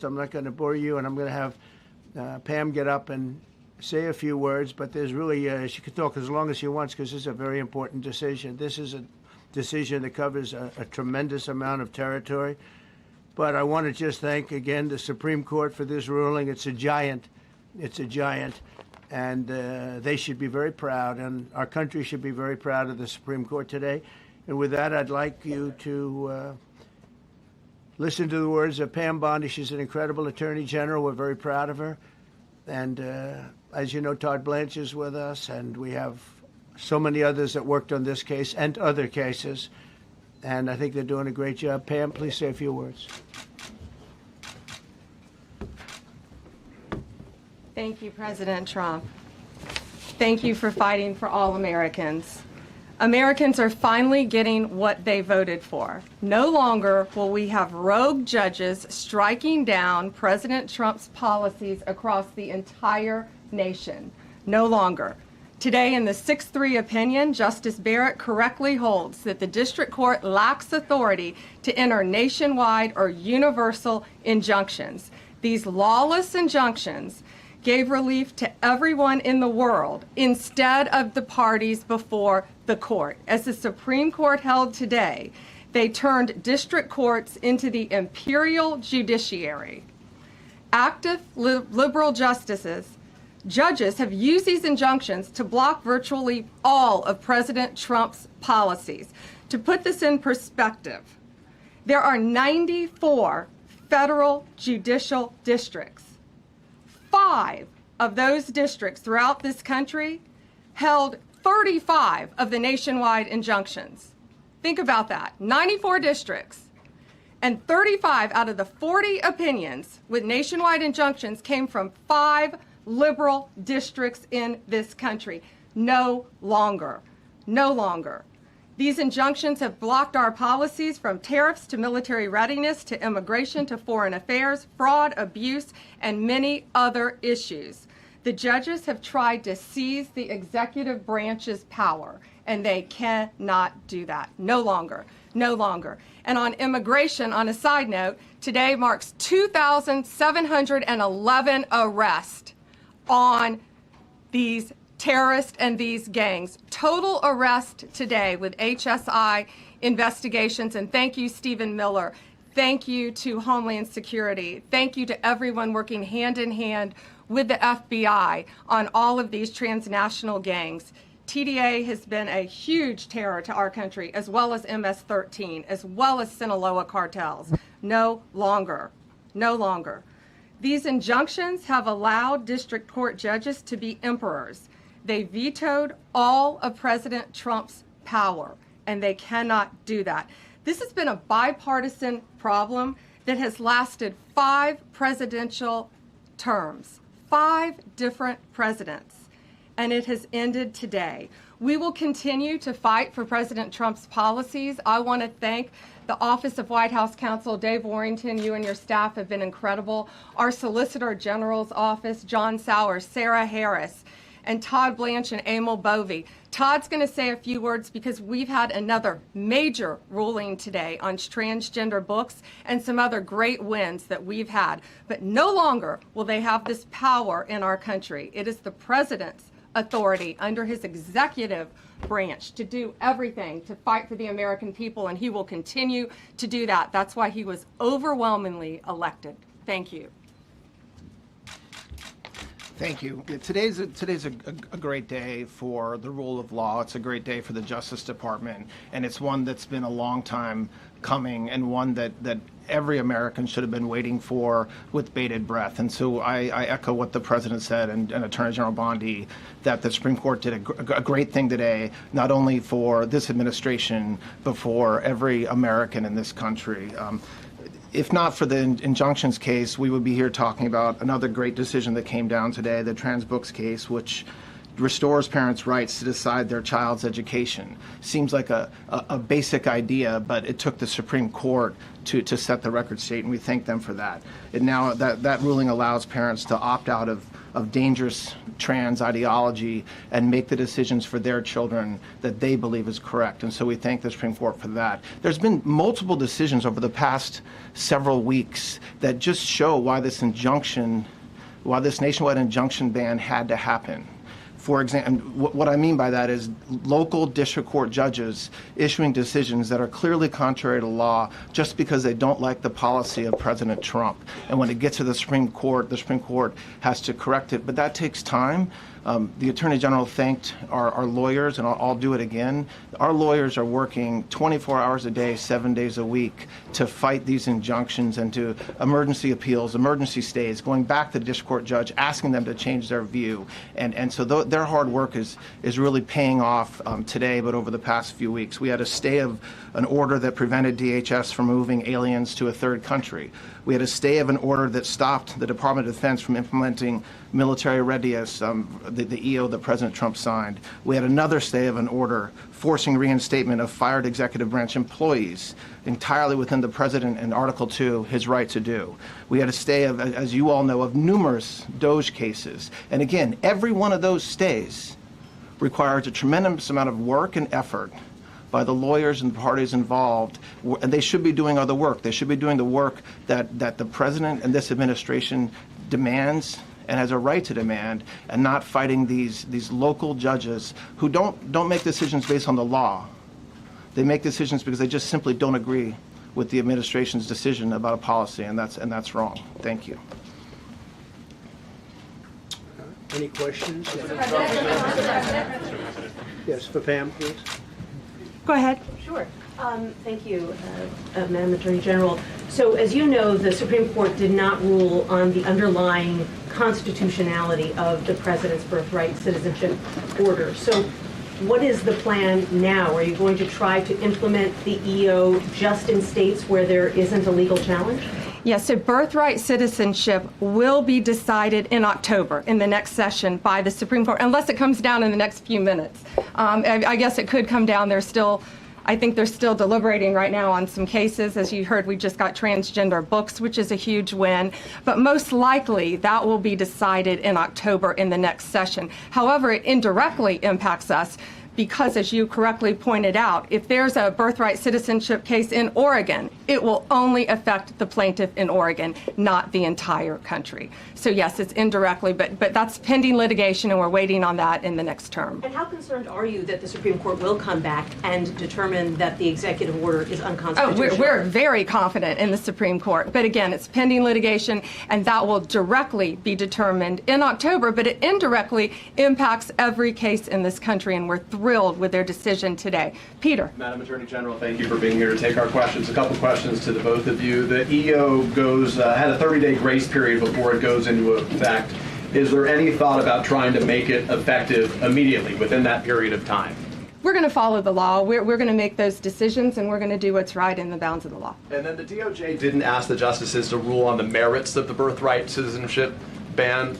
I'm not going to bore you, and I'm going to have Pam get up and say a few words, but there's really, she can talk as long as she wants because this is a very important decision. This is a decision that covers a tremendous amount of territory. But I want to just thank, again, the Supreme Court for this ruling. It's a giant. It's a giant. And they should be very proud, and our country should be very proud of the Supreme Court today. And with that, I'd like you to listen to the words of Pam Bondi. She's an incredible Attorney General. We're very proud of her. And as you know, Todd Blanche is with us, and we have so many others that worked on this case and other cases. And I think they're doing a great job. Pam, please say a few words. Thank you, President Trump. Thank you for fighting for all Americans. Americans are finally getting what they voted for. No longer will we have rogue judges striking down President Trump's policies across the entire nation. No longer. Today, in the 6-3 opinion, Justice Barrett correctly holds that the district court lacks authority to enter nationwide or universal injunctions. These lawless injunctions gave relief to everyone in the world instead of the parties before the court. As the Supreme Court held today, they turned district courts into the imperial judiciary. Active liberal judges have used these injunctions to block virtually all of President Trump's policies. To put this in perspective, there are 94 federal judicial districts. 5 of those districts throughout this country held 35 of the nationwide injunctions. Think about that. 94 districts, and 35 out of the 40 opinions with nationwide injunctions came from 5 liberal districts in this country. No longer. No longer. These injunctions have blocked our policies from tariffs to military readiness to immigration to foreign affairs, fraud, abuse, and many other issues. The judges have tried to seize the executive branch's power, and they cannot do that. No longer. No longer. And on immigration, on a side note, today marks 2,711 arrests on these terrorists and these gangs. Total arrest today with HSI investigations. And thank you, Stephen Miller. Thank you to Homeland Security. Thank you to everyone working hand in hand with the FBI on all of these transnational gangs. TDA has been a huge terror to our country, as well as MS-13, as well as Sinaloa cartels. No longer. No longer. These injunctions have allowed district court judges to be emperors. They vetoed all of President Trump's power, and they cannot do that. This has been a bipartisan problem that has lasted 5 presidential terms, 5 different presidents, and it has ended today. We will continue to fight for President Trump's policies. I want to thank the Office of White House Counsel, Dave Warrington. You and your staff have been incredible. Our Solicitor General's office, John Sowers, Sarah Harris, and Todd Blanche and Emil Bovey. Todd's going to say a few words because we've had another major ruling today on transgender books and some other great wins that we've had. But no longer will they have this power in our country. It is the president's authority under his executive branch to do everything to fight for the American people, and he will continue to do that. That's why he was overwhelmingly elected. Thank you. Thank you. Today's a great day for the rule of law. It's a great day for the Justice Department, and it's one that's been a long time coming, and one that every American should have been waiting for with bated breath. And so I echo what the President said and Attorney General Bondi, that the Supreme Court did a great thing today, not only for this administration, but for every American in this country. If not for the injunctions case, we would be here talking about another great decision that came down today, the trans books case, which restores parents' rights to decide their child's education. Seems like a basic idea, but it took the Supreme Court to set the record straight, and we thank them for that. And now that ruling allows parents to opt out of of dangerous trans ideology and make the decisions for their children that they believe is correct. And so we thank the Supreme Court for that. There's been multiple decisions over the past several weeks that just show why this nationwide injunction ban had to happen. For example, what I mean by that is local district court judges issuing decisions that are clearly contrary to law just because they don't like the policy of President Trump. And when it gets to the Supreme Court has to correct it. But that takes time. The Attorney General thanked our lawyers, and I'll do it again. Our lawyers are working 24 hours a day, 7 days a week to fight these injunctions and to emergency appeals, emergency stays, going back to the district court judge, asking them to change their view. And so their hard work is really paying off today, but over the past few weeks. We had a stay of an order that prevented DHS from moving aliens to a third country. We had a stay of an order that stopped the Department of Defense from implementing military readiness, the EO that President Trump signed. We had another stay of an order forcing reinstatement of fired executive branch employees entirely within the President and Article 2, his right to do. We had a stay of, as you all know, of numerous DOJ cases. And again, every one of those stays requires a tremendous amount of work and effort by the lawyers and the parties involved, and they should be doing other work. They should be doing the work that the President and this administration demands and has a right to demand, and not fighting these local judges who don't make decisions based on the law. They make decisions because they just simply don't agree with the administration's decision about a policy, and that's wrong. Thank you. Any questions? Yes, for Pam, please. Go ahead. Sure. Thank you, Madam Attorney General. So as you know, the Supreme Court did not rule on the underlying constitutionality of the President's Birthright citizenship order. So what is the plan now? Are you going to try to implement the EO just in states where there isn't a legal challenge? Yes, so birthright citizenship will be decided in October in the next session by the Supreme Court, unless it comes down in the next few minutes. I guess it could come down. I think they're still deliberating right now on some cases. As you heard, we just got transgender books, which is a huge win. But most likely, that will be decided in October in the next session. However, it indirectly impacts us because, as you correctly pointed out, if there's a birthright citizenship case in Oregon, it will only affect the plaintiff in Oregon, not the entire country. So yes, it's indirectly, but that's pending litigation, and we're waiting on that in the next term. And how concerned are you that the Supreme Court will come back and determine that the executive order is unconstitutional? Oh, we're very confident in the Supreme Court. But again, it's pending litigation, and that will directly be determined in October, but it indirectly impacts every case in this country, and we're thrilled with their decision today. Peter. Madam Attorney General, thank you for being here to take our questions. A couple questions to the both of you. The EO had a 30-day grace period before it goes into effect. Is there any thought about trying to make it effective immediately within that period of time? We're going to follow the law. We're going to make those decisions, and we're going to do what's right in the bounds of the law. And then the DOJ didn't ask the justices to rule on the merits of the birthright citizenship ban.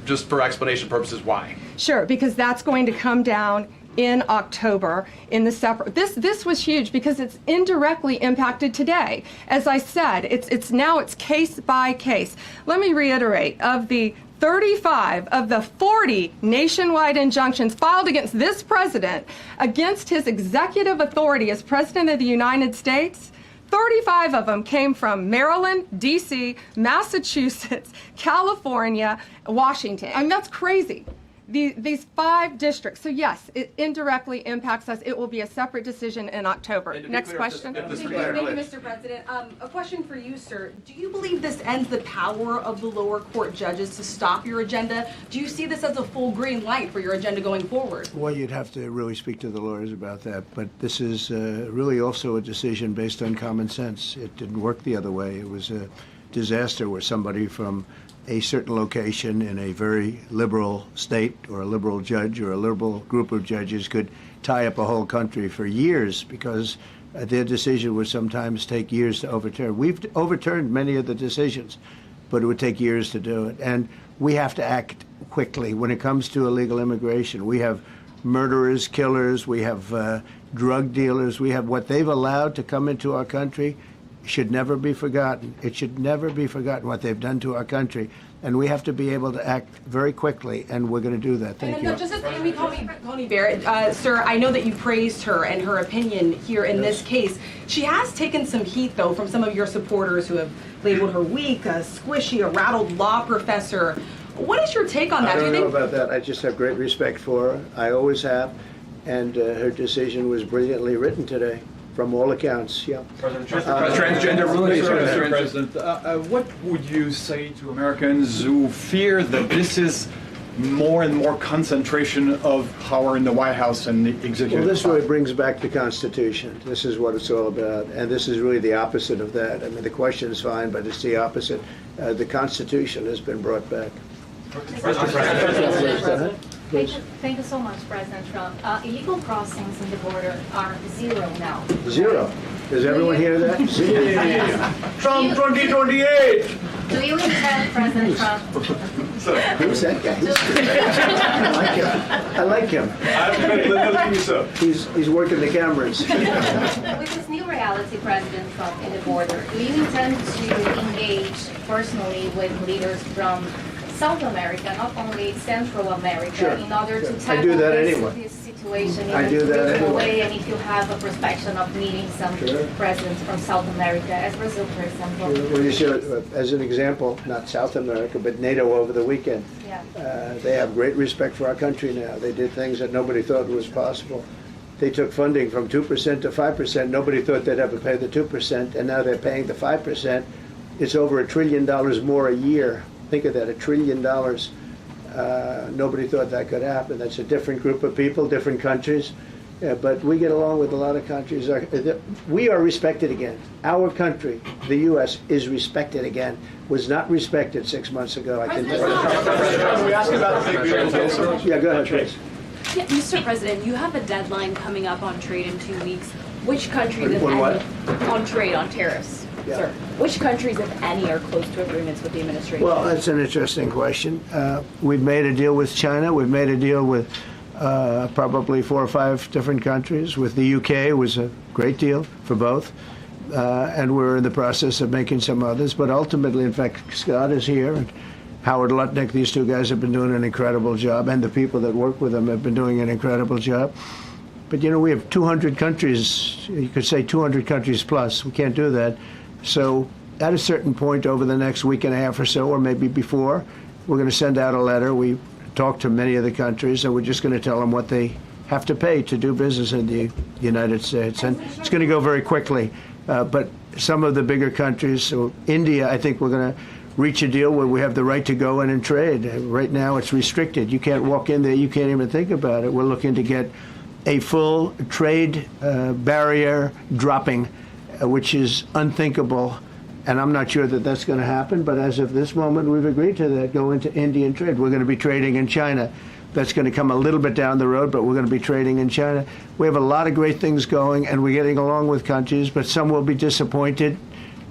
Just for explanation purposes, why? Sure, because that's going to come down in October in the separate. This was huge because it's indirectly impacted today. As I said, it's case by case. Let me reiterate, of the 35 of the 40 nationwide injunctions filed against this president, against his executive authority as President of the United States, 35 of them came from Maryland, D.C., Massachusetts, California, Washington. I mean, that's crazy. These 5 districts. So yes, it indirectly impacts us. It will be a separate decision in October. Next question. Thank you, Mr. President. A question for you, sir. Do you believe this ends the power of the lower court judges to stop your agenda? Do you see this as a full green light for your agenda going forward? Well, you'd have to really speak to the lawyers about that. But this is really also a decision based on common sense. It didn't work the other way. It was a disaster where somebody from a certain location in a very liberal state or a liberal judge or a liberal group of judges could tie up a whole country for years because their decision would sometimes take years to overturn. We've overturned many of the decisions, but it would take years to do it. And we have to act quickly when it comes to illegal immigration. We have murderers, killers, we have drug dealers, we have what they've allowed to come into our country should never be forgotten. It should never be forgotten what they've done to our country. And we have to be able to act very quickly, and we're going to do that. Thank you. Justice Amy Coney Barrett, sir, I know that you praised her and her opinion here in this case. She has taken some heat, though, from some of your supporters who have labeled her weak, a squishy, a rattled law professor. What is your take on that? I don't know about that. I just have great respect for her. I always have. And her decision was brilliantly written today, from all accounts. Yeah. Transgender ruling, Mr. President. What would you say to Americans who fear that this is more and more concentration of power in the White House and the executive? Well, this really brings back the Constitution. This is what it's all about. And this is really the opposite of that. I mean, the question is fine, but it's the opposite. The Constitution has been brought back. Thank you so much, President Trump. Illegal crossings in the border are 0 now. 0. Does everyone hear that? 0. Trump 2028! Do you intend, President Trump? Who's that guy? I like him. He's working the cameras. With this new reality, President Trump, in the border, do you intend to engage personally with leaders from South America, not only Central America, in order to tackle this situation in a different way, and if you have a perspective of meeting some presidents from South America, as Brazil, for example? Well, you should, as an example, not South America, but NATO over the weekend. Yeah. They have great respect for our country now. They did things that nobody thought was possible. They took funding from 2% to 5%. Nobody thought they'd ever pay the 2%, and now they're paying the 5%. It's over $1 trillion more a year. Think of that, $1 trillion. Nobody thought that could happen. That's a different group of people, different countries. But we get along with a lot of countries. We are respected again. Our country, the U.S., is respected again. Was not respected 6 months ago, I can tell you. We ask about the Yeah, go ahead, please. Yeah, Mr. President, you have a deadline coming up on trade in 2 weeks. Which countries, if On what? any, on trade, on tariffs? Yeah. Sir, which countries, if any, are close to agreements with the administration? Well, that's an interesting question. We've made a deal with China. We've made a deal with probably 4 or 5 different countries. With the UK, it was a great deal for both. And we're in the process of making some others. But ultimately, in fact, Scott is here, and Howard Lutnick, these 2 guys have been doing an incredible job, and the people that work with them have been doing an incredible job. But, you know, we have 200 countries. You could say 200 countries plus. We can't do that. So at a certain point over the next week and a half or so, or maybe before, we're going to send out a letter. We talked to many of the countries, and we're just going to tell them what they have to pay to do business in the United States. And it's going to go very quickly. But some of the bigger countries, so India, I think we're going to reach a deal where we have the right to go in and trade. Right now it's restricted. You can't walk in there. You can't even think about it. We're looking to get a full trade barrier dropping, which is unthinkable, and I'm not sure that that's going to happen, but as of this moment, we've agreed to that, go into Indian trade. We're going to be trading in China. That's going to come a little bit down the road, but we're going to be trading in China. We have a lot of great things going, and we're getting along with countries, but some will be disappointed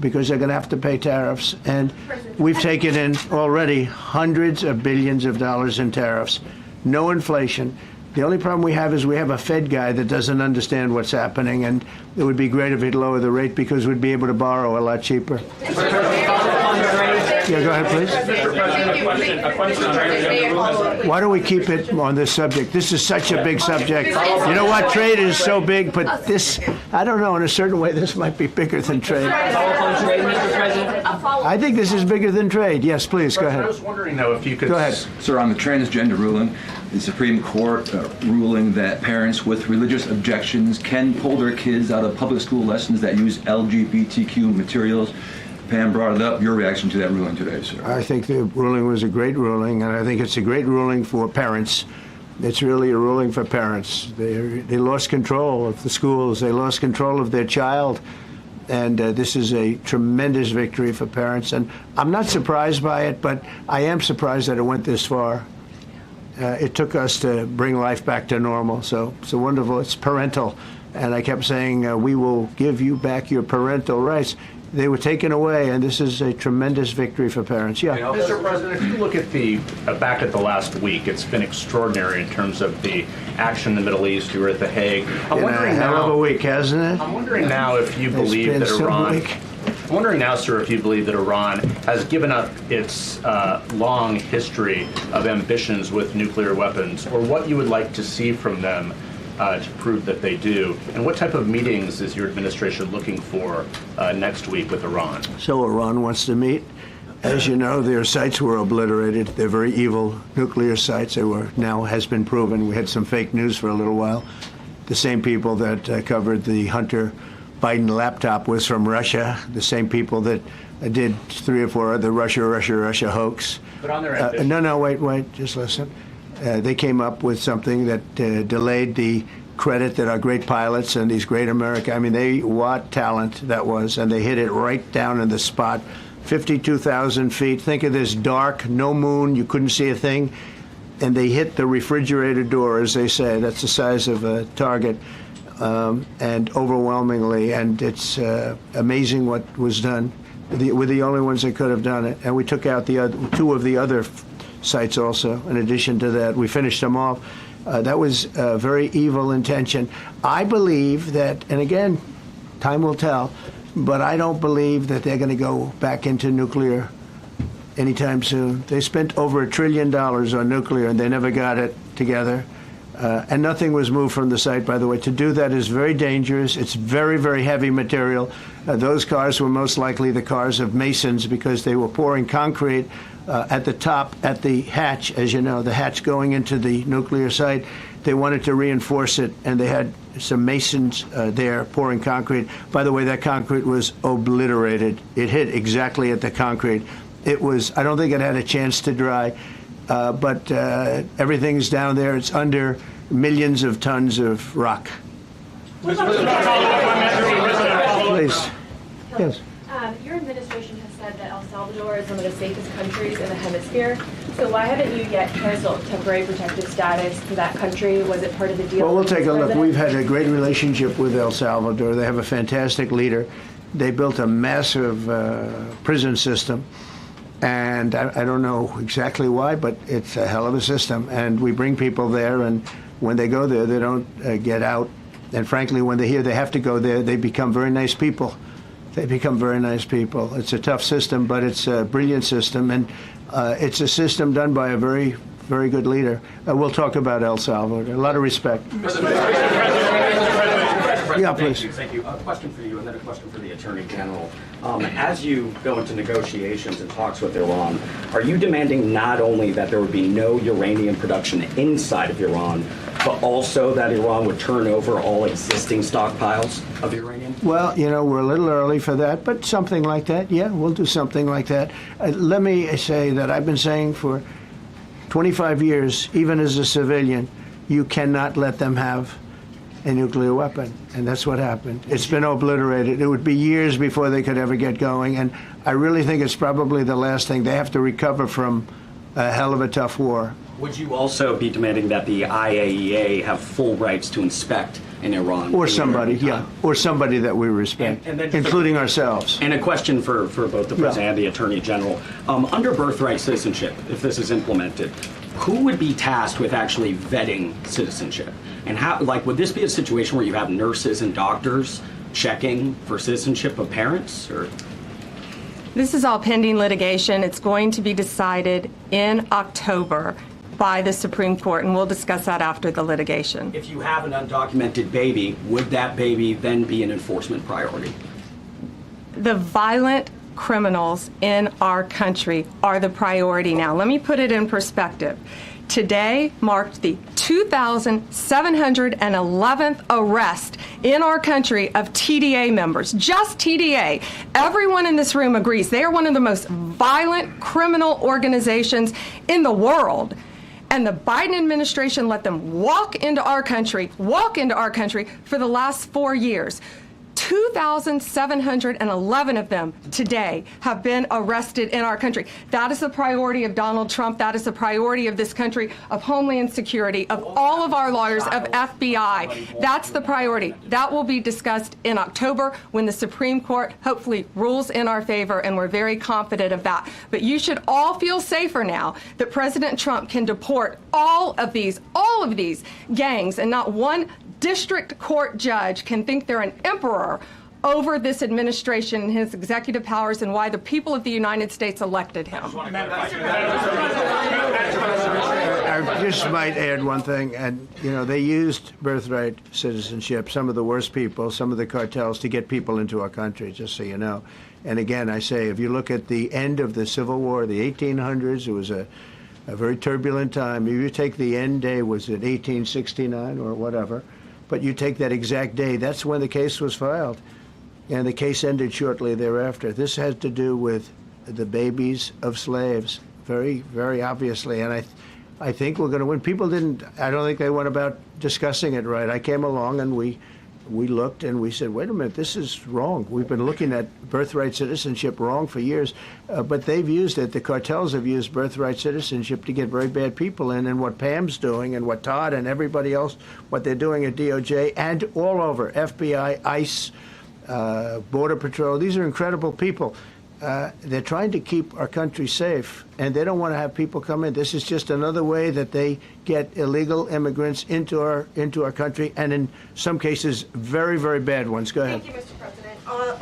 because they're going to have to pay tariffs. And we've taken in already hundreds of billions of dollars in tariffs. No inflation. The only problem we have is we have a Fed guy that doesn't understand what's happening, and it would be great if he'd lower the rate because we'd be able to borrow a lot cheaper. Yeah, go ahead, please. Why don't we keep it on this subject? This is such a big subject. You know what? Trade is so big, but this, I don't know, in a certain way, this might be bigger than trade. I think this is bigger than trade. Yes, please, go ahead. I was wondering, though, if you could... Go ahead. Sir, on the transgender ruling, the Supreme Court ruling that parents with religious objections can pull their kids out of public school lessons that use LGBTQ materials. Pam brought it up. Your reaction to that ruling today, sir? I think the ruling was a great ruling, and I think it's a great ruling for parents. It's really a ruling for parents. They lost control of the schools. They lost control of their child. And this is a tremendous victory for parents. And I'm not surprised by it, but I am surprised that it went this far. It took us to bring life back to normal. So it's wonderful. It's parental. And I kept saying, we will give you back your parental rights. They were taken away, and this is a tremendous victory for parents. Yeah. Mr. President, if you look at the back at the last week, it's been extraordinary in terms of the action in the Middle East. You were at The Hague. I'm wondering hell of a week, hasn't it? I'm wondering now if you believe that Iran I'm wondering now, sir, if you believe that Iran has given up its long history of ambitions with nuclear weapons, or what you would like to see from them to prove that they do, and what type of meetings is your administration looking for next week with Iran? So Iran wants to meet. As you know, their sites were obliterated. They're very evil nuclear sites. They were, now has been proven. We had some fake news for a little while. The same people that covered the Hunter Biden laptop was from Russia. The same people that did 3 or 4 other Russia hoax. But on their ambition. No, wait, just listen. They came up with something that delayed the credit that our great pilots and these great what talent that was, and they hit it right down in the spot. 52,000 feet. Think of this dark, no moon, you couldn't see a thing. And they hit the refrigerator door, as they say. That's the size of a target, and overwhelmingly. And it's amazing what was done. We're the only ones that could have done it. And we took out the 2 of the other sites also. In addition to that, we finished them off. That was a very evil intention. I believe that, and again, time will tell, but I don't believe that they're going to go back into nuclear anytime soon. They spent over $1 trillion on nuclear, and they never got it together. And nothing was moved from the site, by the way. To do that is very dangerous. It's very, very heavy material. Those cars were most likely the cars of masons because they were pouring concrete at the top, at the hatch, as you know, the hatch going into the nuclear site. They wanted to reinforce it, and they had some masons there pouring concrete. By the way, that concrete was obliterated. It hit exactly at the concrete. It was, I don't think it had a chance to dry, but everything's down there. It's under millions of tons of rock. Please. Yes. Your administration has said that El Salvador is one of the safest countries in the hemisphere. So why haven't you yet canceled temporary protective status for that country? Was it part of the deal? Well, we'll take a look. We've had a great relationship with El Salvador. They have a fantastic leader. They built a massive prison system. And I don't know exactly why, but it's a hell of a system. And we bring people there, and when they go there, they don't get out. And frankly, when they hear they have to go there, they become very nice people. They become very nice people. It's a tough system, but it's a brilliant system. And it's a system done by a very, very good leader. We'll talk about El Salvador. A lot of respect. Yeah, please. Thank you. A question for you, and then a question for the Attorney General. As you go into negotiations and talks with Iran, are you demanding not only that there would be no uranium production inside of Iran, but also that Iran would turn over all existing stockpiles of uranium? Well, you know, we're a little early for that, but something like that, yeah, we'll do something like that. Let me say that I've been saying for 25 years, even as a civilian, you cannot let them have a nuclear weapon, and that's what happened. It's been obliterated. It would be years before they could ever get going, and I really think it's probably the last thing. They have to recover from a hell of a tough war. Would you also be demanding that the IAEA have full rights to inspect in Iran? Or somebody, yeah, or somebody that we respect, and including ourselves. And a question for both the President and the Attorney General. Under Birthright citizenship, if this is implemented, who would be tasked with actually vetting citizenship? And how, like, would this be a situation where you have nurses and doctors checking for citizenship of parents, or? This is all pending litigation. It's going to be decided in October by the Supreme Court, and we'll discuss that after the litigation. If you have an undocumented baby, would that baby then be an enforcement priority? The violent criminals in our country are the priority now. Let me put it in perspective. Today marked the 2,711th arrest in our country of TDA members, just TDA. Everyone in this room agrees they are one of the most violent criminal organizations in the world. And the Biden administration let them walk into our country for the last 4 years. 2,711 of them today have been arrested in our country. That is the priority of Donald Trump. That is the priority of this country, of Homeland Security, of all of our lawyers, of FBI. That's the priority. That will be discussed in October when the Supreme Court hopefully rules in our favor, and we're very confident of that. But you should all feel safer now that President Trump can deport all of these gangs, and not one district court judge can think they're an emperor over this administration and his executive powers and why the people of the United States elected him. I just might add one thing, and they used birthright citizenship, some of the worst people, some of the cartels, to get people into our country, just so you know. And again, I say, if you look at the end of the Civil War, the 1800s, it was a very turbulent time. If you take the end day, was it 1869 or whatever, but you take that exact day, that's when the case was filed. And the case ended shortly thereafter. This had to do with the babies of slaves, very, very obviously. And I think we're going to win. People didn't, I don't think they went about discussing it right. I came along and we looked and we said, wait a minute, this is wrong. We've been looking at birthright citizenship wrong for years, but they've used it. The cartels have used birthright citizenship to get very bad people in, and what Pam's doing and what Todd and everybody else, what they're doing at DOJ and all over, FBI, ICE, Border Patrol, these are incredible people. They're trying to keep our country safe, and they don't want to have people come in. This is just another way that they get illegal immigrants into our country, and in some cases, very, very bad ones. Go ahead. Thank you, Mr. President.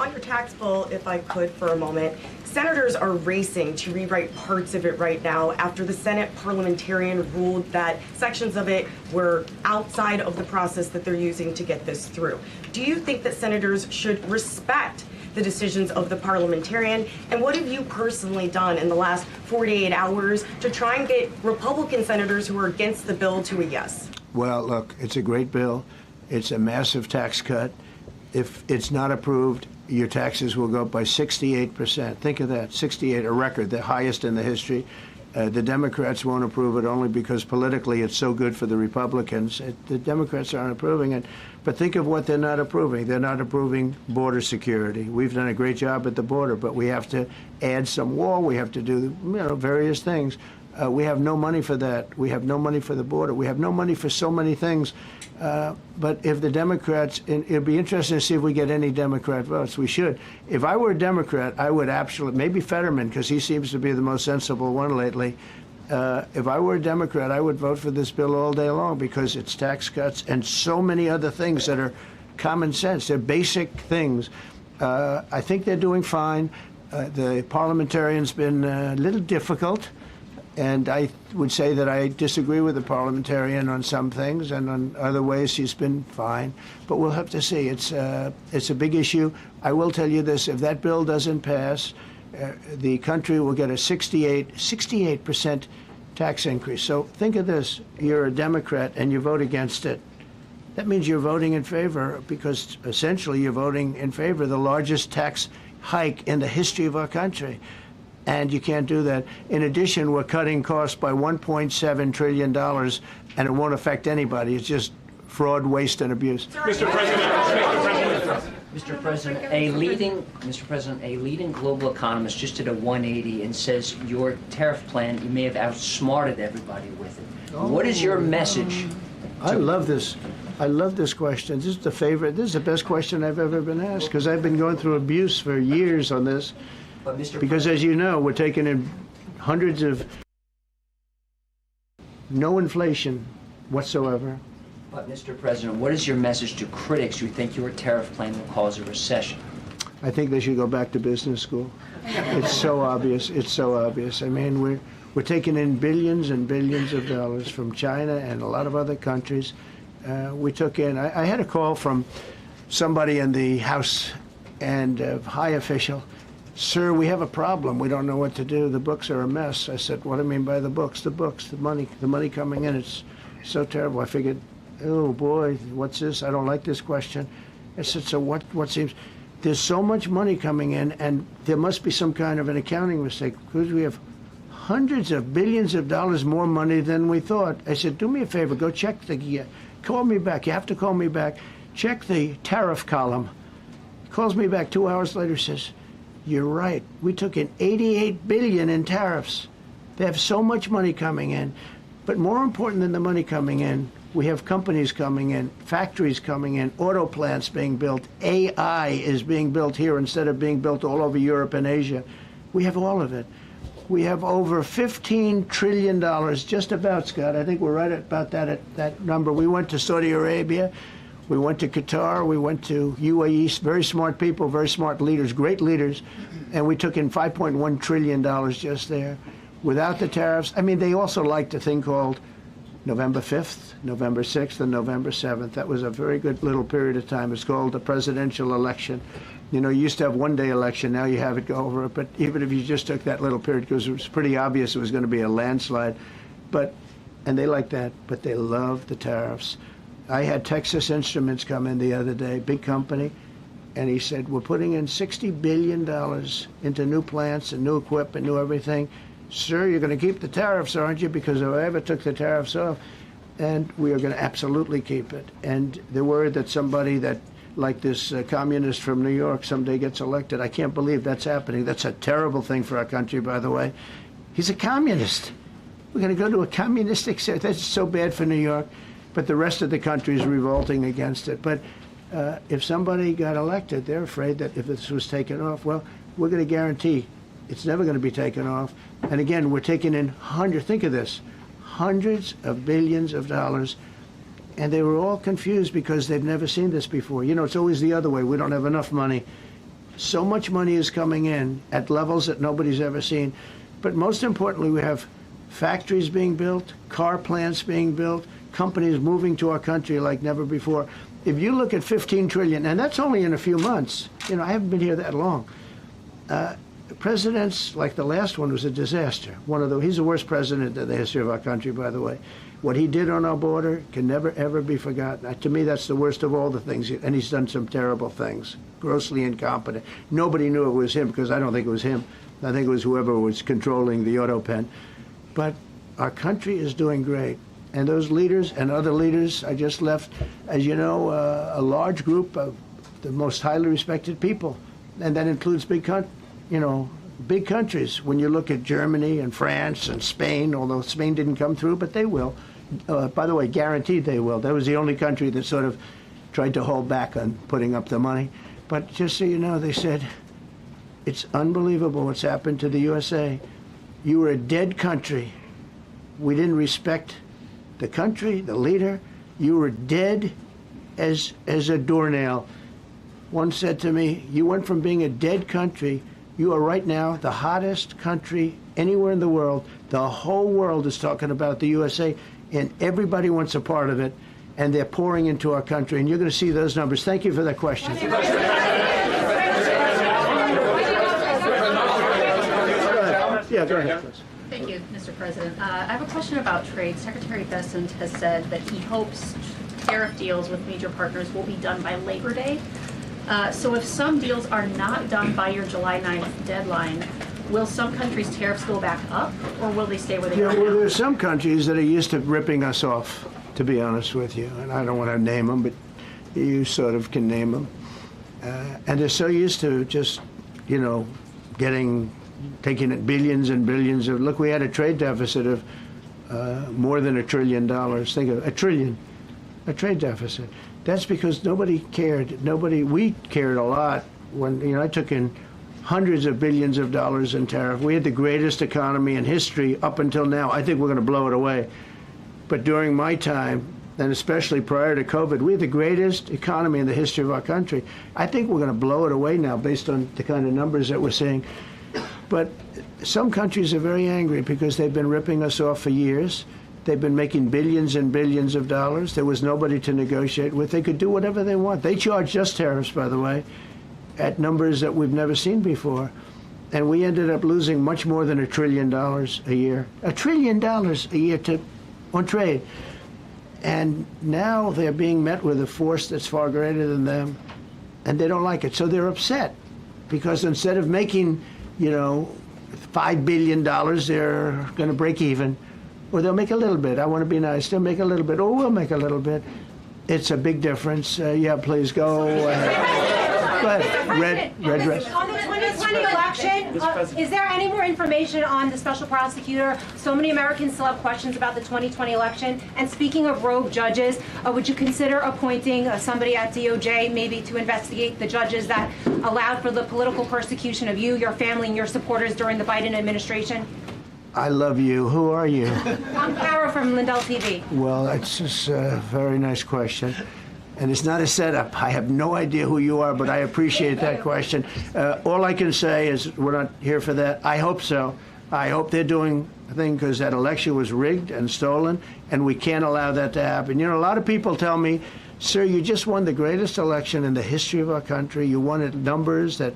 On your tax bill, if I could for a moment, senators are racing to rewrite parts of it right now after the Senate parliamentarian ruled that sections of it were outside of the process that they're using to get this through. Do you think that senators should respect the decisions of the parliamentarian? And what have you personally done in the last 48 hours to try and get Republican senators who are against the bill to a yes? Well, look, it's a great bill. It's a massive tax cut. If it's not approved, your taxes will go up by 68%. Think of that, 68, a record, the highest in the history. The Democrats won't approve it only because politically it's so good for the Republicans. The Democrats aren't approving it. But think of what they're not approving. They're not approving border security. We've done a great job at the border, but we have to add some wall. We have to do various things. We have no money for that. We have no money for the border. We have no money for so many things. But if the Democrats, it'd be interesting to see if we get any Democrat votes. We should. If I were a Democrat, I would absolutely, maybe Fetterman, because he seems to be the most sensible one lately. If I were a Democrat, I would vote for this bill all day long because it's tax cuts and so many other things that are common sense. They're basic things. I think they're doing fine. The parliamentarian's been a little difficult. And I would say that I disagree with the parliamentarian on some things, and on other ways he's been fine. But we'll have to see. It's a big issue. I will tell you this: if that bill doesn't pass, the country will get a 68% tax increase. So think of this: you're a Democrat and you vote against it. That means you're voting in favor, because essentially you're voting in favor of the largest tax hike in the history of our country. And you can't do that. In addition, we're cutting costs by $1.7 trillion, and it won't affect anybody. It's just fraud, waste, and abuse. Mr. President, a leading global economist just did a 180 and says your tariff plan, you may have outsmarted everybody with it. What is your message? I love this. I love this question. This is the favorite. This is the best question I've ever been asked, because I've been going through abuse for years on this. Because, as you know, we're taking in hundreds of no inflation whatsoever. But, Mr. President, what is your message to critics who think your tariff plan will cause a recession? I think they should go back to business school. It's so obvious. It's so obvious. I mean, we're taking in billions and billions of dollars from China and a lot of other countries. We took in, I had a call from somebody in the House and a high official. Sir, we have a problem. We don't know what to do. The books are a mess. I said, what do you mean by the books? The books, the money coming in. It's so terrible. I figured, oh boy, what's this? I don't like this question. I said, so what seems? There's so much money coming in, and there must be some kind of an accounting mistake, because we have hundreds of billions of dollars more money than we thought. I said, do me a favor, go check call me back. You have to call me back. Check the tariff column. He calls me back 2 hours later, says, you're right. We took in $88 billion in tariffs. They have so much money coming in. But more important than the money coming in, we have companies coming in, factories coming in, auto plants being built. AI is being built here instead of being built all over Europe and Asia. We have all of it. We have over $15 trillion, just about, Scott. I think we're right about that number. We went to Saudi Arabia. We went to Qatar. We went to UAE. Very smart people, very smart leaders, great leaders. And we took in $5.1 trillion just there. Without the tariffs, I mean, they also liked a thing called November 5th, November 6th, and November 7th. That was a very good little period of time. It's called the presidential election. You know, you used to have one-day election. Now you have it go over it. But even if you just took that little period, because it was pretty obvious it was going to be a landslide. And they like that, but they love the tariffs. I had Texas Instruments come in the other day, big company, and he said, we're putting in $60 billion into new plants and new equipment, new everything. Sir, you're going to keep the tariffs, aren't you? Because if I ever took the tariffs off, and we are going to absolutely keep it. And they're worried that somebody that, like this communist from New York, someday gets elected. I can't believe that's happening. That's a terrible thing for our country, by the way. He's a communist. We're going to go to a communistic state. That's so bad for New York. But the rest of the country is revolting against it. But if somebody got elected, they're afraid that if this was taken off, well, we're going to guarantee it's never going to be taken off. And again, we're taking in think of this, hundreds of billions of dollars. And they were all confused because they've never seen this before. You know, it's always the other way. We don't have enough money. So much money is coming in at levels that nobody's ever seen. But most importantly, we have factories being built, car plants being built, companies moving to our country like never before. If you look at 15 trillion, and that's only in a few months. You know, I haven't been here that long. Presidents, like the last one, was a disaster. He's the worst president in the history of our country, by the way. What he did on our border can never, ever be forgotten. To me, that's the worst of all the things. And he's done some terrible things, grossly incompetent. Nobody knew it was him, because I don't think it was him. I think it was whoever was controlling the auto pen. But our country is doing great. And those leaders and other leaders, I just left, as you know, a large group of the most highly respected people. And that includes big countries. When you look at Germany and France and Spain, although Spain didn't come through, but they will. By the way, guaranteed they will. That was the only country that sort of tried to hold back on putting up the money. But just so you know, they said, it's unbelievable what's happened to the USA. You were a dead country. We didn't respect the country, the leader. You were dead as a doornail. One said to me, you went from being a dead country, you are right now the hottest country anywhere in the world. The whole world is talking about the USA, and everybody wants a part of it, and they're pouring into our country, and you're going to see those numbers. Thank you for that question. Yeah, go ahead. Thank you, Mr. President. I have a question about trade. Secretary Bessent has said that he hopes tariff deals with major partners will be done by Labor Day. So if some deals are not done by your July 9th deadline, will some countries' tariffs go back up, or will they stay where they are now? Well, there are some countries that are used to ripping us off, to be honest with you. And I don't want to name them, but you sort of can name them. And they're so used to just, taking it billions and billions of, look, we had a trade deficit of more than $1 trillion. Think of a trillion, a trade deficit. That's because nobody cared. We cared a lot when, I took in hundreds of billions of dollars in tariff. We had the greatest economy in history up until now. I think we're going to blow it away. But during my time, and especially prior to COVID, we had the greatest economy in the history of our country. I think we're going to blow it away now based on the kind of numbers that we're seeing. But some countries are very angry because they've been ripping us off for years. They've been making billions and billions of dollars. There was nobody to negotiate with. They could do whatever they want. They charged us tariffs, by the way, at numbers that we've never seen before. And we ended up losing much more than $1 trillion a year. $1 trillion a year on trade. And now they're being met with a force that's far greater than them, and they don't like it. So they're upset because instead of making, $5 billion, they're going to break even. Or they'll make a little bit. I want to be nice. They'll make a little bit. Or we'll make a little bit. It's a big difference. Yeah, please go. Go ahead. Red dress. On the 2020 election, is there any more information on the special prosecutor? So many Americans still have questions about the 2020 election. And speaking of rogue judges, would you consider appointing somebody at DOJ maybe to investigate the judges that allowed for the political persecution of you, your family, and your supporters during the Biden administration? I love you. Who are you? I'm Kara from Lindell TV. Well, that's just a very nice question. And it's not a setup. I have no idea who you are, but I appreciate that question. All I can say is we're not here for that. I hope so. I hope they're doing a thing because that election was rigged and stolen, and we can't allow that to happen. You know, a lot of people tell me, sir, you just won the greatest election in the history of our country. You won at numbers that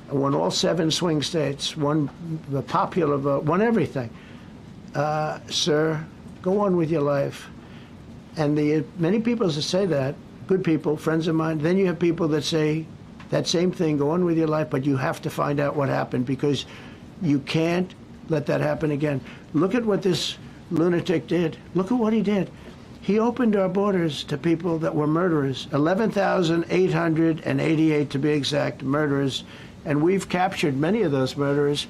won all 7 swing states, won the popular vote, won everything. Sir, go on with your life. And many people that say that, good people, friends of mine, then you have people that say that same thing, go on with your life, but you have to find out what happened because you can't let that happen again. Look at what this lunatic did. Look at what he did. He opened our borders to people that were murderers, 11,888 to be exact, murderers, and we've captured many of those murderers,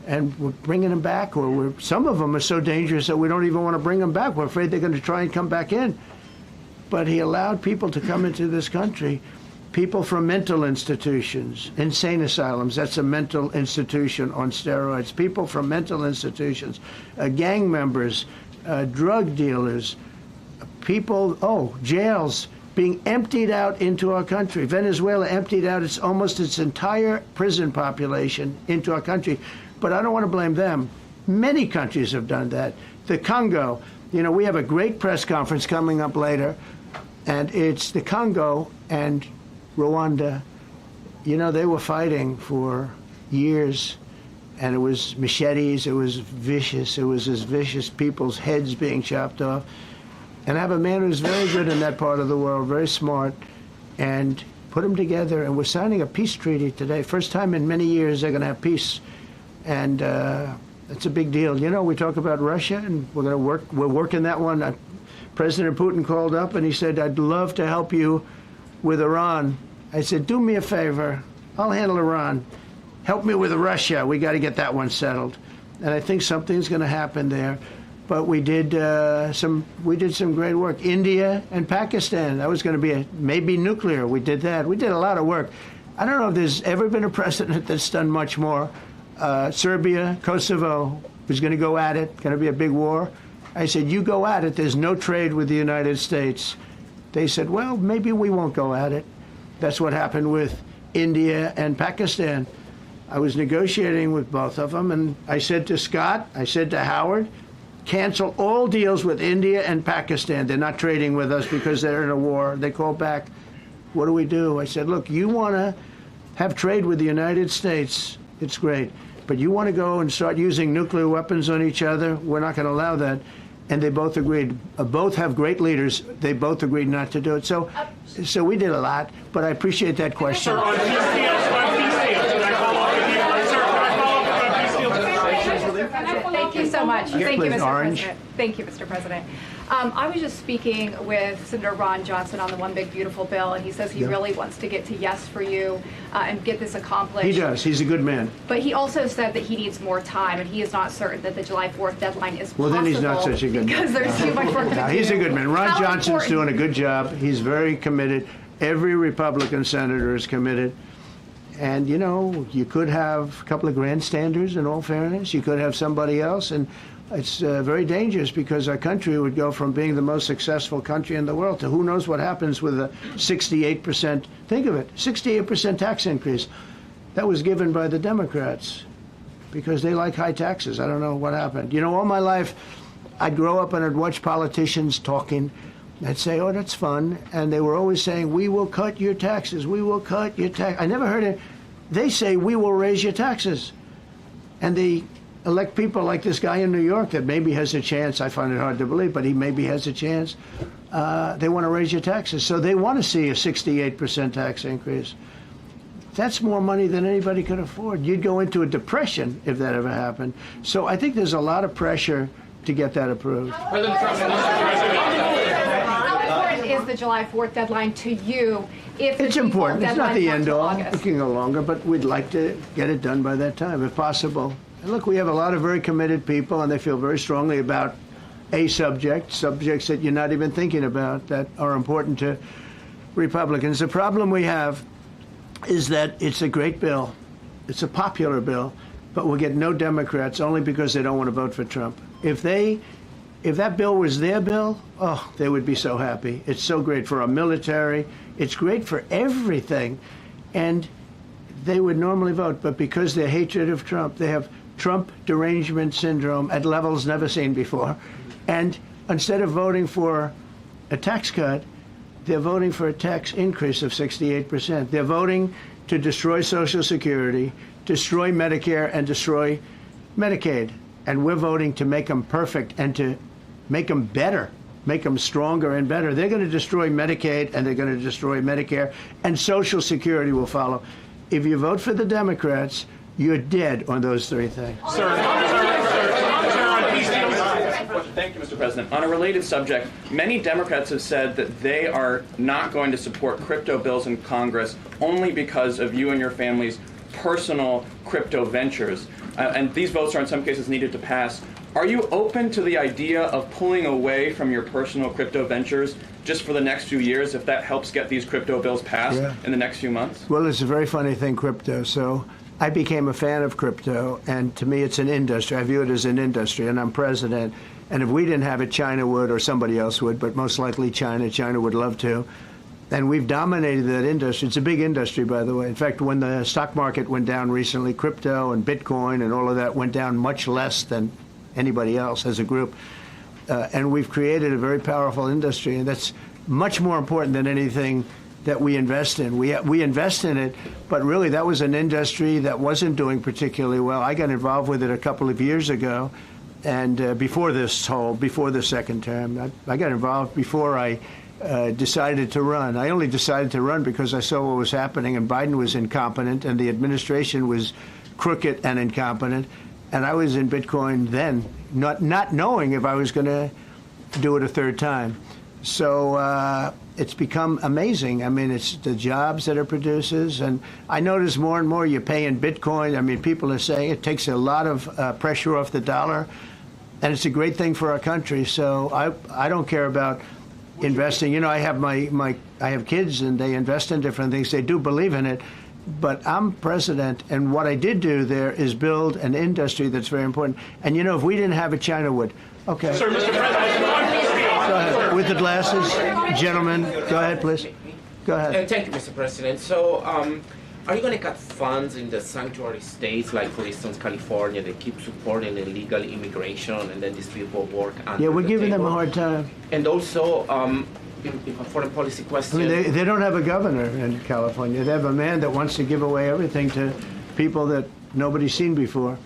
and we're bringing them back, or some of them are so dangerous that we don't even want to bring them back. We're afraid they're going to try and come back in. But he allowed people to come into this country, people from mental institutions, insane asylums, that's a mental institution on steroids, people from mental institutions, gang members, drug dealers, people, jails being emptied out into our country. Venezuela emptied out almost its entire prison population into our country. But I don't want to blame them. Many countries have done that. The Congo, we have a great press conference coming up later, and it's the Congo and Rwanda. They were fighting for years, and it was machetes, it was vicious, it was as vicious, people's heads being chopped off. And I have a man who's very good in that part of the world, very smart, and put them together, and we're signing a peace treaty today. First time in many years they're going to have peace, and it's a big deal. We talk about Russia, and we're working that one. President Putin called up, and he said, I'd love to help you with Iran. I said, do me a favor. I'll handle Iran. Help me with Russia. We got to get that one settled. And I think something's going to happen there. But we did some great work. India and Pakistan. That was going to be maybe nuclear. We did that. We did a lot of work. I don't know if there's ever been a president that's done much more. Serbia, Kosovo was going to go at it. Going to be a big war. I said, you go at it. There's no trade with the United States. They said, well, maybe we won't go at it. That's what happened with India and Pakistan. I was negotiating with both of them, and I said to Scott, I said to Howard, cancel all deals with India and Pakistan. They're not trading with us because they're in a war. They called back, what do we do? I said, look, you want to have trade with the United States, it's great. But you want to go and start using nuclear weapons on each other? We're not going to allow that. And they both agreed. Both have great leaders. They both agreed not to do it. So we did a lot, but I appreciate that question. Thank you so much. Thank you, Mr. President. Thank you, Mr. President. I was just speaking with Senator Ron Johnson on the One Big Beautiful Bill, and he says he really wants to get to yes for you and get this accomplished. He does. He's a good man. But he also said that he needs more time, and he is not certain that the July 4th deadline is possible. Well, then he's not such a good man. Because there's too much work to do. He's a good man. Ron Johnson's doing a good job. He's very committed. Every Republican senator is committed. And, you could have a couple of grandstanders, in all fairness. You could have somebody else. And it's very dangerous because our country would go from being the most successful country in the world to who knows what happens with a 68%, think of it, 68% tax increase. That was given by the Democrats because they like high taxes. I don't know what happened. All my life, I'd grow up and I'd watch politicians talking. I'd say, oh, that's fun. And they were always saying, we will cut your taxes. We will cut your tax. I never heard it. They say, we will raise your taxes. And they elect people like this guy in New York that maybe has a chance. I find it hard to believe, but he maybe has a chance. They want to raise your taxes. So they want to see a 68% tax increase. That's more money than anybody could afford. You'd go into a depression if that ever happened. So I think there's a lot of pressure to get that approved. President Trump, is the July 4th deadline to you? If it's important. It's not the end all. It can go longer, but we'd like to get it done by that time, if possible. And look, we have a lot of very committed people, and they feel very strongly about a subjects that you're not even thinking about that are important to Republicans. The problem we have is that it's a great bill. It's a popular bill, but we'll get no Democrats only because they don't want to vote for Trump. If they if that bill was their bill, oh, they would be so happy. It's so great for our military. It's great for everything. And they would normally vote, but because their hatred of Trump, they have Trump derangement syndrome at levels never seen before. And instead of voting for a tax cut, they're voting for a tax increase of 68%. They're voting to destroy Social Security, destroy Medicare, and destroy Medicaid. And we're voting to make them perfect and to make them better, make them stronger and better. They're going to destroy Medicaid, and they're going to destroy Medicare, and Social Security will follow. If you vote for the Democrats, you're dead on those three things. Thank you, Mr. President. On a related subject, many Democrats have said that they are not going to support crypto bills in Congress only because of you and your family's personal crypto ventures. And these votes are in some cases needed to pass. Are you open to the idea of pulling away from your personal crypto ventures just for the next few years if that helps get these crypto bills passed in the next few months? Well, it's a very funny thing, crypto. So I became a fan of crypto, and to me it's an industry. I view it as an industry, and I'm president. And if we didn't have it, China would, or somebody else would, but most likely China. China would love to. And we've dominated that industry. It's a big industry, by the way. In fact, when the stock market went down recently, crypto and Bitcoin and all of that went down much less than anybody else as a group. And we've created a very powerful industry, and that's much more important than anything that we invest in. We invest in it, but really that was an industry that wasn't doing particularly well. I got involved with it a couple of years ago, and before the second term. I got involved before I decided to run. I only decided to run because I saw what was happening, and Biden was incompetent, and the administration was crooked and incompetent. And I was in Bitcoin then, not knowing if I was going to do it a third time. So it's become amazing. I mean, it's the jobs that it produces. And I notice more and more you pay in Bitcoin. I mean, people are saying it takes a lot of pressure off the dollar. And it's a great thing for our country. So I don't care about investing. You know, I have kids, and they invest in different things. They do believe in it. But I'm president, and what I did do there is build an industry that's very important. And, you know, if we didn't have it, China would. Okay. Sir, Mr. President. Go ahead. With the glasses. Gentlemen, go ahead, please. Go ahead. Thank you, Mr. President. So, are you going to cut funds in the sanctuary states, like, for instance, California? They keep supporting illegal immigration, and then these people work under Yeah, we're the giving table. them a hard time. And also, in a foreign policy question. I mean, they don't have a governor in California. They have a man that wants to give away everything to people that nobody's seen before.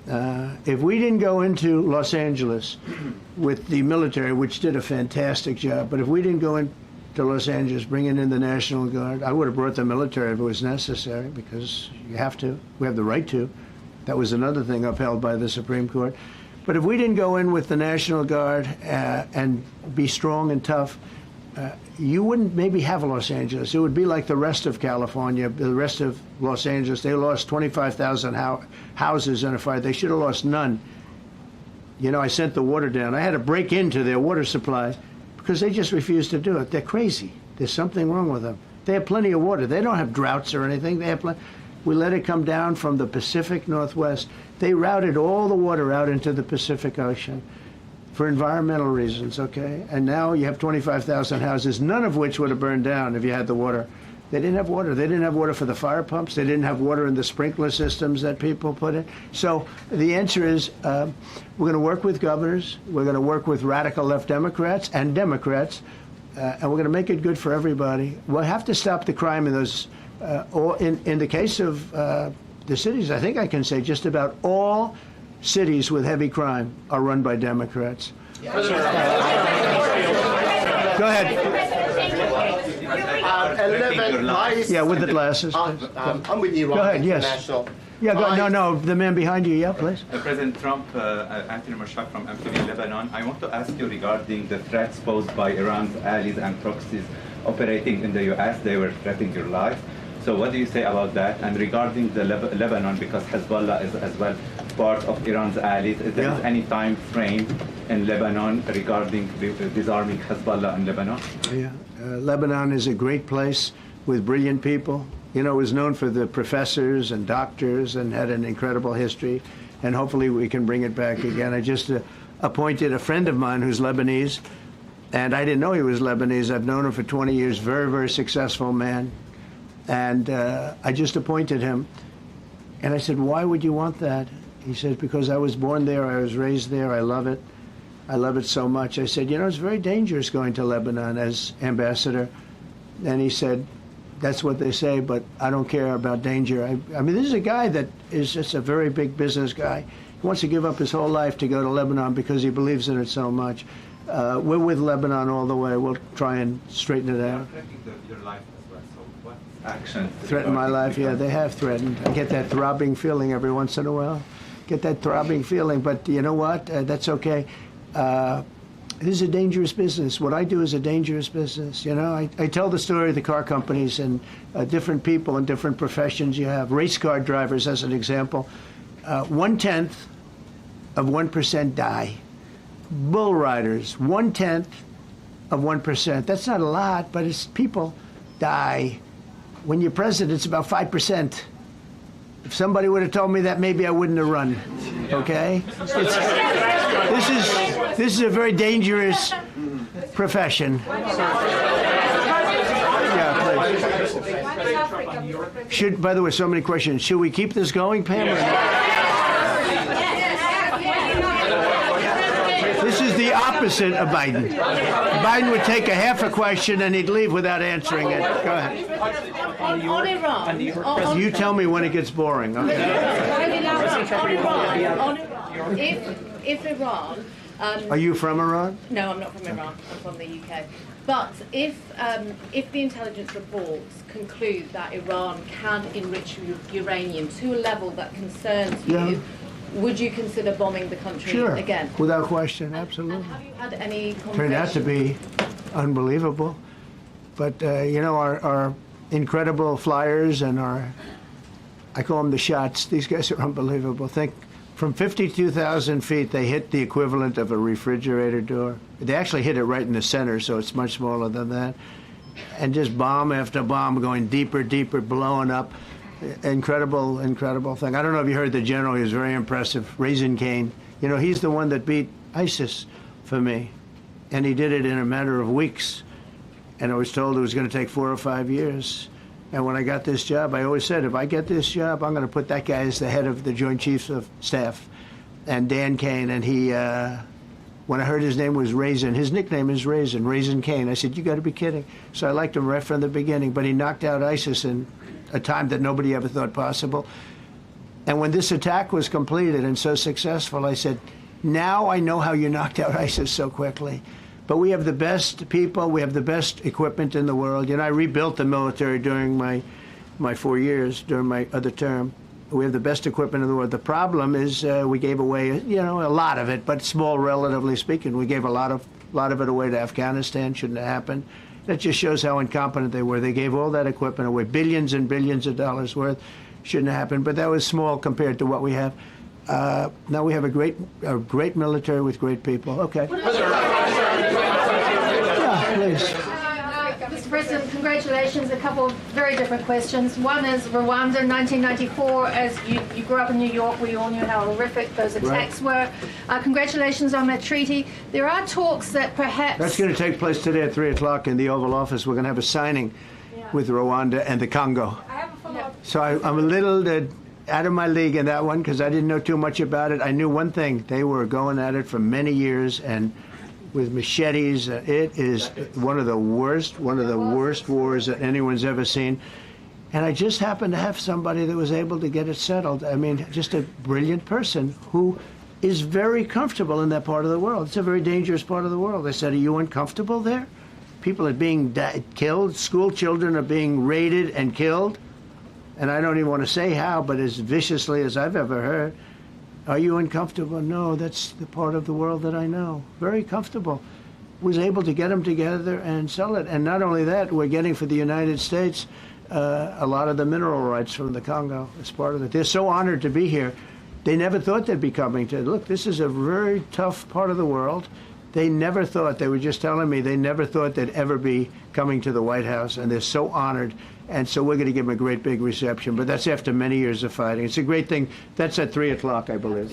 If we didn't go into Los Angeles with the military, which did a fantastic job, but if we didn't go into Los Angeles bringing in the National Guard, I would have brought the military if it was necessary, because you have to. We have the right to. That was another thing upheld by the Supreme Court. But if we didn't go in with the National Guard and be strong and tough, you wouldn't maybe have Los Angeles. It would be like the rest of California, the rest of Los Angeles. They lost 25,000 houses in a fire. They should have lost none. You know, I sent the water down. I had to break into their water supply because they just refused to do it. They're crazy. There's something wrong with them. They have plenty of water. They don't have droughts or anything. They have plenty. We let it come down from the Pacific Northwest. They routed all the water out into the Pacific Ocean for environmental reasons, okay? And now you have 25,000 houses, none of which would have burned down if you had the water. They didn't have water. They didn't have water for the fire pumps. They didn't have water in the sprinkler systems that people put in. So the answer is we're going to work with governors. We're going to work with radical left Democrats and Democrats, and we're going to make it good for everybody. We'll have to stop the crime in those, in the case of the cities, I think I can say just about all cities with heavy crime are run by Democrats. Go ahead. Yeah, with the glasses. I'm with Iran. Go ahead, yes. International. Yeah, no, the man behind you, yeah, please. President Trump, Anthony Mashak from MTV Lebanon. I want to ask you regarding the threats posed by Iran's allies and proxies operating in the U.S. They were threatening your life. So what do you say about that? And regarding the Lebanon, because Hezbollah is as well part of Iran's allies, is there any time frame in Lebanon regarding disarming Hezbollah in Lebanon? Yeah, Lebanon is a great place with brilliant people. You know, it was known for the professors and doctors and had an incredible history. and hopefully we can bring it back again. I just appointed a friend of mine who's Lebanese, and I didn't know he was Lebanese. I've known him for 20 years, very, very successful man. And I just appointed him. And I said, why would you want that? He said, because I was born there, I was raised there, I love it. I love it so much. I said, it's very dangerous going to Lebanon as ambassador. And he said, that's what they say, but I don't care about danger. I mean, this is a guy that is just a very big business guy. He wants to give up his whole life to go to Lebanon because he believes in it so much. We're with Lebanon all the way. We'll try and straighten it out. Your life as well. So what action? Threaten my life? Yeah, they have threatened. I get that throbbing feeling every once in a while. Get that throbbing feeling, but you know what? That's okay. This is a dangerous business. What I do is a dangerous business. I tell the story of the car companies and different people in different professions you have. Race car drivers, as an example. 1/10 of 1% die. Bull riders, 1/10 of 1%. That's not a lot, but it's people die. When you're president, it's about 5%. If somebody would have told me that, maybe I wouldn't have run. Okay? This is a very dangerous profession. Yeah, please. By the way, so many questions. Should we keep this going, Pam? Or not? This is the opposite of Biden. Biden would take a half a question and he'd leave without answering it. Go ahead. On Iran. You tell me when it gets boring. Okay. If Iran. Are you from Iran? No, I'm not from Iran. I'm from the UK. But if the intelligence reports conclude that Iran can enrich uranium to a level that concerns you, would you consider bombing the country again? Without question, absolutely. Have you had any conversations? Turned out to be unbelievable. But, our incredible flyers and I call them the shots, these guys are unbelievable. Think, from 52,000 feet, they hit the equivalent of a refrigerator door. They actually hit it right in the center, so it's much smaller than that. And just bomb after bomb going deeper, deeper, blowing up. Incredible, incredible thing. I don't know if you heard the general. He was very impressive. Raisin Cane. He's the one that beat ISIS for me. And he did it in a matter of weeks. And I was told it was going to take 4 or 5 years. And when I got this job, I always said, if I get this job, I'm going to put that guy as the head of the Joint Chiefs of Staff. And Dan Kane, and he, when I heard his name was Raisin, his nickname is Raisin Cane. I said, you got to be kidding. So I liked him right from the beginning. But he knocked out ISIS in a time that nobody ever thought possible. And when this attack was completed and so successful, I said, now I know how you knocked out ISIS so quickly. But we have the best people, we have the best equipment in the world. I rebuilt the military during my 4 years, during my other term. We have the best equipment in the world. The problem is we gave away, a lot of it, but small, relatively speaking. We gave a lot of it away to Afghanistan. Shouldn't have happened. That just shows how incompetent they were. They gave all that equipment away, billions and billions of dollars worth. Shouldn't have happened, but that was small compared to what we have. Now we have a great military with great people. Okay. Yeah, please. Mr. President, congratulations. A couple of very different questions. One is Rwanda in 1994. As you grew up in New York, we all knew how horrific those attacks were. Congratulations on that treaty. There are talks that perhaps... That's going to take place today at 3 o'clock in the Oval Office. We're going to have a signing with Rwanda and the Congo. I have a follow-up. So I'm a little out of my league in that one because I didn't know too much about it. I knew one thing. They were going at it for many years and with machetes. It is one of the worst wars that anyone's ever seen. And I just happened to have somebody that was able to get it settled. I mean, just a brilliant person who is very comfortable in that part of the world. It's a very dangerous part of the world. I said, are you uncomfortable there? People are being killed. School children are being raided and killed. And I don't even want to say how, but as viciously as I've ever heard. Are you uncomfortable? No, that's the part of the world that I know. Very comfortable. Was able to get them together and sell it. And not only that, we're getting for the United States a lot of the mineral rights from the Congo as part of it. They're so honored to be here. They never thought they'd be coming to. Look, this is a very tough part of the world. They never thought, they were just telling me, they never thought they'd ever be coming to the White House, and they're so honored. And so we're going to give them a great big reception. But that's after many years of fighting. It's a great thing. That's at 3 o'clock, I believe.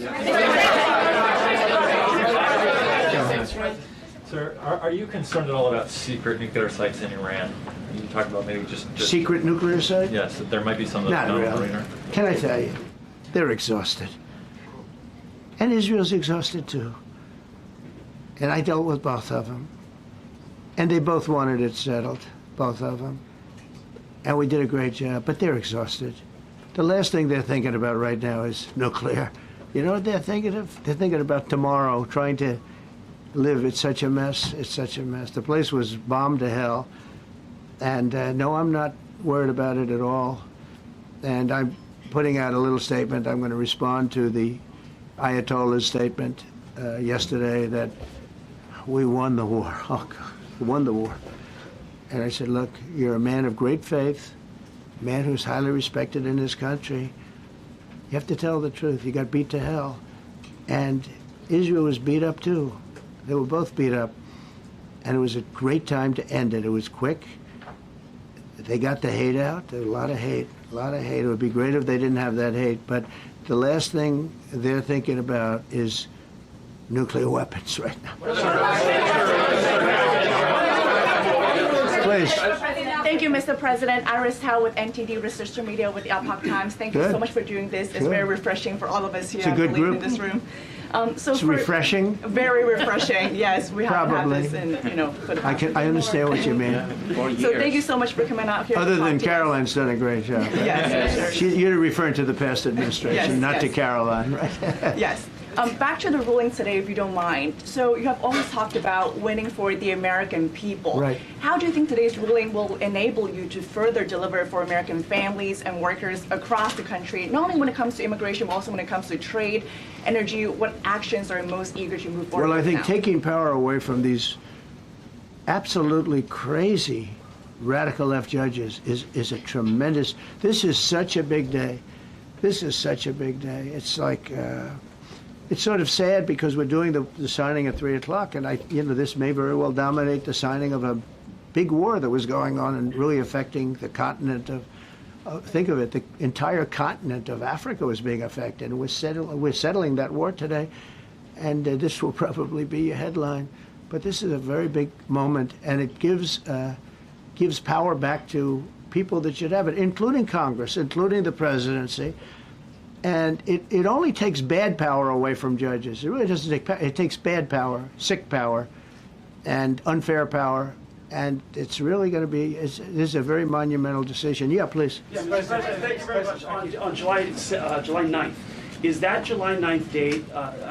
Sir, are you concerned at all about secret nuclear sites in Iran? You talked about maybe just Secret nuclear site? Yes, that there might be some. Not really. Can I tell you? They're exhausted. And Israel's exhausted too. And I dealt with both of them. And they both wanted it settled, both of them. And we did a great job, but they're exhausted. The last thing they're thinking about right now is nuclear. You know what they're thinking of? They're thinking about tomorrow, trying to live. It's such a mess. It's such a mess. The place was bombed to hell. And no, I'm not worried about it at all. And I'm putting out a little statement. I'm going to respond to the Ayatollah's statement yesterday that we won the war. Oh, God, we won the war. And I said, look, you're a man of great faith, a man who's highly respected in this country. You have to tell the truth. You got beat to hell. And Israel was beat up too. They were both beat up. And it was a great time to end it. It was quick. They got the hate out. There was a lot of hate, a lot of hate. It would be great if they didn't have that hate. But the last thing they're thinking about is nuclear weapons right now. Please. Thank you, Mr. President. Iris Howe with NTD Research Media with the Epoch Times. Thank you Good. so much for doing this. It's Sure. very refreshing for all of us here. It's a good I believe, group. in this room. It's refreshing. Very refreshing. Yes, we have to Probably. have this, and for the I understand what you mean. So thank you so much for coming out here. Other to than talk to us. Caroline's done a great job. Yes. You're referring to the past administration, Yes, not to yes. Caroline, right? Yes. Back to the ruling today, if you don't mind. So you have always talked about winning for the American people. Right. How do you think today's ruling will enable you to further deliver for American families and workers across the country, not only when it comes to immigration, but also when it comes to trade, energy? What actions are you most eager to move forward Well, I with think now? taking power away from these absolutely crazy radical left judges is a tremendous. This is such a big day. This is such a big day. It's like it's sort of sad because we're doing the signing at 3 o'clock, and this may very well dominate the signing of a big war that was going on and really affecting the continent of. Think of it, the entire continent of Africa was being affected. And we're settling that war today, and this will probably be a headline. But this is a very big moment, and it gives power back to people that should have it, including Congress, including the presidency. And it only takes bad power away from judges. It really doesn't take power. It takes bad power, sick power, and unfair power. And it's really going to be, this is a very monumental decision. Yeah, please. Yes, President, thank you very much. On July 9th, is that July 9th date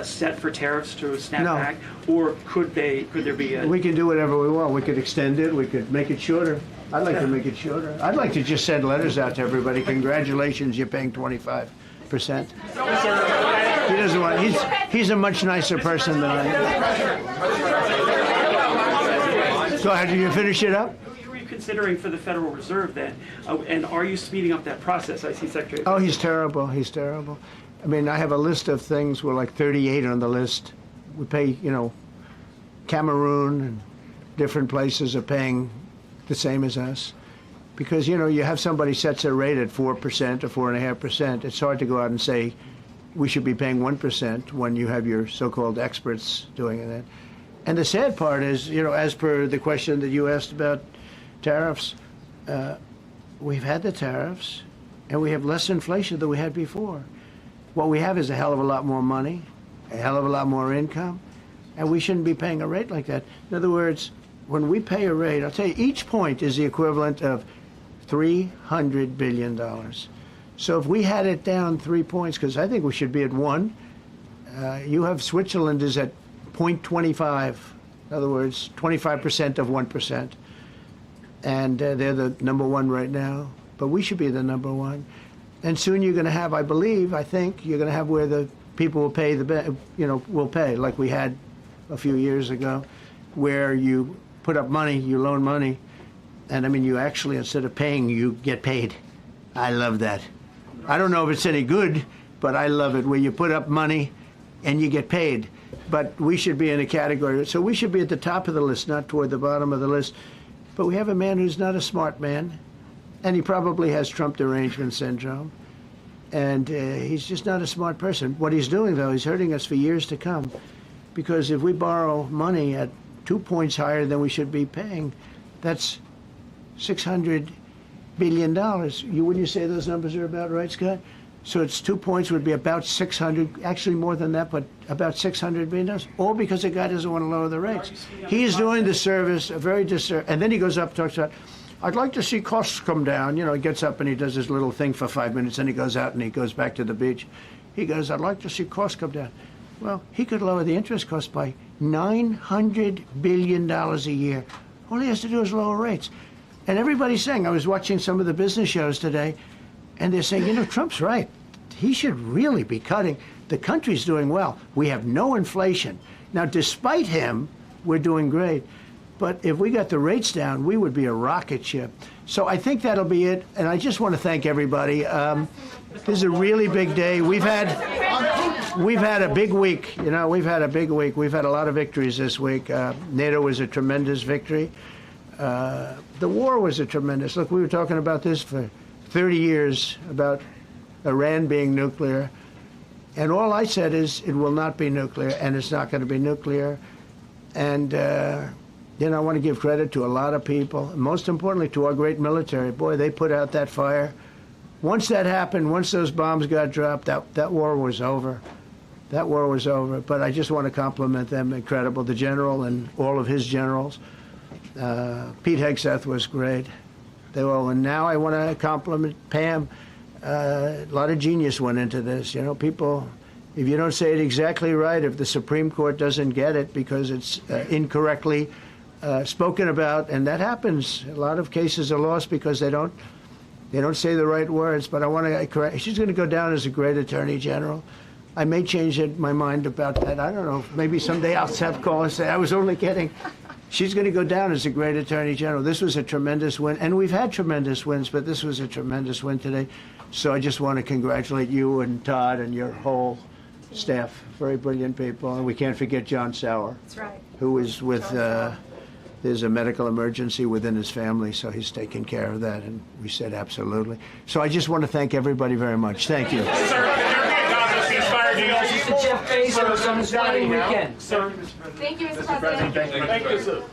set for tariffs to snap No. back? Or could there be a... We can do whatever we want. We could extend it. We could make it shorter. I'd like to make it shorter. I'd like to just send letters out to everybody. Congratulations, you're paying 25%. He doesn't want. He's a much nicer person than I am. Go ahead. Did you finish it up? Who are you considering for the Federal Reserve then? And are you speeding up that process? I see Secretary... Oh, he's terrible. He's terrible. I mean, I have a list of things. We're like 38 on the list. We pay, Cameroon and different places are paying the same as us. Because, you have somebody sets a rate at 4% or 4.5%. It's hard to go out and say we should be paying 1% when you have your so-called experts doing that. And the sad part is, as per the question that you asked about tariffs, we've had the tariffs and we have less inflation than we had before. What we have is a hell of a lot more money, a hell of a lot more income, and we shouldn't be paying a rate like that. In other words, when we pay a rate, I'll tell you, each point is the equivalent of $300 billion. So if we had it down 3 points, because I think we should be at 1, you have Switzerland is at 0.25. In other words, 25% of 1%. And they're the number 1 right now. But we should be the number 1. And soon you're going to have, I think, you're going to have where the people will pay will pay, like we had a few years ago, where you put up money, you loan money, and you actually, instead of paying, you get paid. I love that. I don't know if it's any good, but I love it, where you put up money and you get paid. but we should be in a category. So we should be at the top of the list, not toward the bottom of the list. But we have a man who's not a smart man, and he probably has Trump derangement syndrome. And he's just not a smart person. What he's doing, though, he's hurting us for years to come. Because if we borrow money at 2 points higher than we should be paying, that's $600 billion. Wouldn't you say those numbers are about right, Scott? So it's 2 points would be about 600, actually more than that, but about $600 billion. All because the guy doesn't want to lower the rates. He's doing the service, a very disservice. And then he goes up and talks about, I'd like to see costs come down. You know, he gets up and he does his little thing for 5 minutes, and he goes out and he goes back to the beach. He goes, I'd like to see costs come down. Well, he could lower the interest cost by $900 billion a year. All he has to do is lower rates. And everybody's saying, I was watching some of the business shows today, and they're saying, you know, Trump's right. He should really be cutting. The country's doing well. We have no inflation. Now, despite him, we're doing great. But if we got the rates down, we would be a rocket ship. So I think that'll be it. And I just want to thank everybody. This is a really big day. We've had a big week. You know, we've had a big week. We've had a lot of victories this week. NATO was a tremendous victory. The war was a tremendous. Look, we were talking about this for 30 years, about Iran being nuclear. And all I said is it will not be nuclear, and it's not going to be nuclear. And you know, I want to give credit to a lot of people, and most importantly to our great military. Boy, they put out that fire. Once that happened, once those bombs got dropped, that war was over. That war was over. But I just want to compliment them. Incredible. The general and all of his generals. Pete Hegseth was great. They were all. And now I want to compliment Pam. A lot of genius went into this. You know, people, if you don't say it exactly right, if the Supreme Court doesn't get it because it's incorrectly spoken about, and that happens. A lot of cases are lost because they don't say the right words. But I want to correct. She's going to go down as a great attorney general. I may change my mind about that. I don't know. Maybe someday I'll have to call and say I was only kidding. She's going to go down as a great attorney general. This was a tremendous win, and we've had tremendous wins, but this was a tremendous win today. So I just want to congratulate you and Todd and your whole staff. Very brilliant people, and we can't forget John Sauer. That's right. Who is with. There's a medical emergency within his family, so he's taking care of that, and we said absolutely. So I just want to thank everybody very much. Thank you. Jeff Bezos on his wedding weekend. Thank you, Mr. President. Thank you, sir.